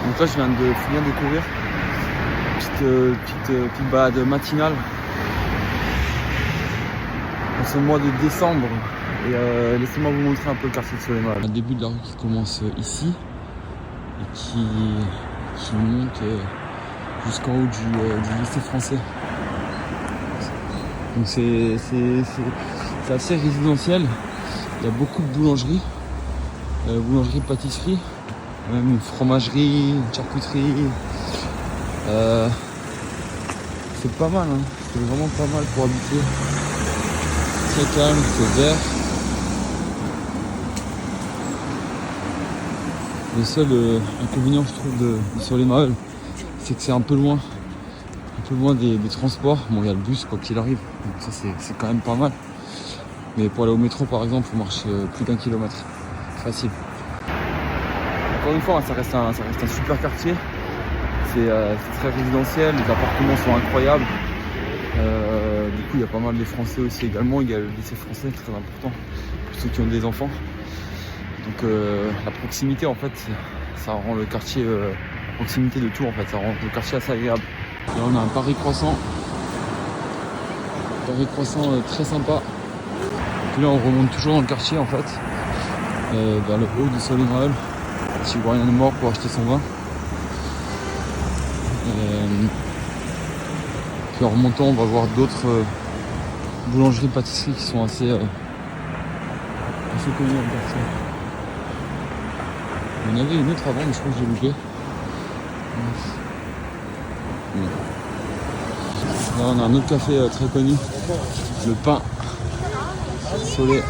Donc là je viens de finir de courir. Petite balade matinale en ce mois de décembre. Et laissez-moi vous montrer un peu le quartier de Soleil-Malles. Un début de la rue qui commence ici et qui monte jusqu'en haut du lycée français. Donc c'est assez résidentiel. Il y a beaucoup de boulangeries, pâtisseries, même une fromagerie, une charcuterie. C'est pas mal, hein. C'est vraiment pas mal pour habiter. Très calme, c'est vert. Le seul inconvénient, je trouve, de Soleil-Malles, c'est que c'est un peu loin des transports. Bon, il y a le bus quoi qu'il arrive, donc ça c'est quand même pas mal. Mais pour aller au métro par exemple, il faut marcher plus d'1 kilomètre. Facile. Encore une fois, ça reste un super quartier. C'est très résidentiel, les appartements sont incroyables. Du coup, il y a pas mal de Français aussi également. Il y a le lycée français, très important pour ceux qui ont des enfants. Donc la proximité en fait, ça rend le quartier, proximité de tout en fait, ça rend le quartier assez agréable. Là on a un Paris croissant très sympa. Puis là on remonte toujours dans le quartier en fait, vers le haut de Soleil-Malles. Si vous voyez un mort pour acheter son vin. Puis en remontant on va voir d'autres boulangeries, pâtisseries qui sont assez connues dans le quartier. Il y en avait une autre avant, mais je crois que j'ai loupé. Là, on a un autre café très connu, le Pain Soleil.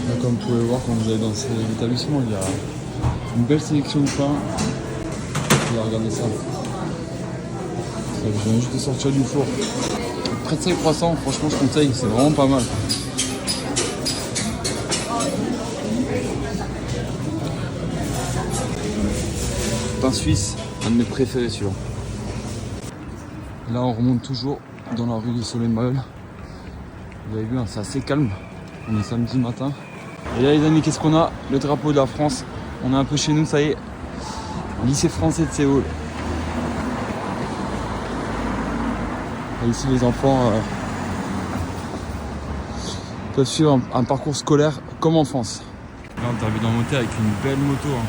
Là, comme vous pouvez voir, quand vous allez dans ces établissements, il y a une belle sélection de pain. Regardez ça. Je viens juste de sortir du four. Près de 5 croissants, franchement, je conseille, c'est vraiment pas mal. Pain suisse, un de mes préférés celui-là. Là on remonte toujours dans la rue de Soleil-Malles. Vous avez vu, hein, c'est assez calme. On est samedi matin. Et là les amis, qu'est-ce qu'on a? Le drapeau de la France. On est un peu chez nous, ça y est. Lycée français de Séoul. Et ici les enfants peuvent suivre un parcours scolaire comme en France. Là on termine en montée avec une belle moto, hein.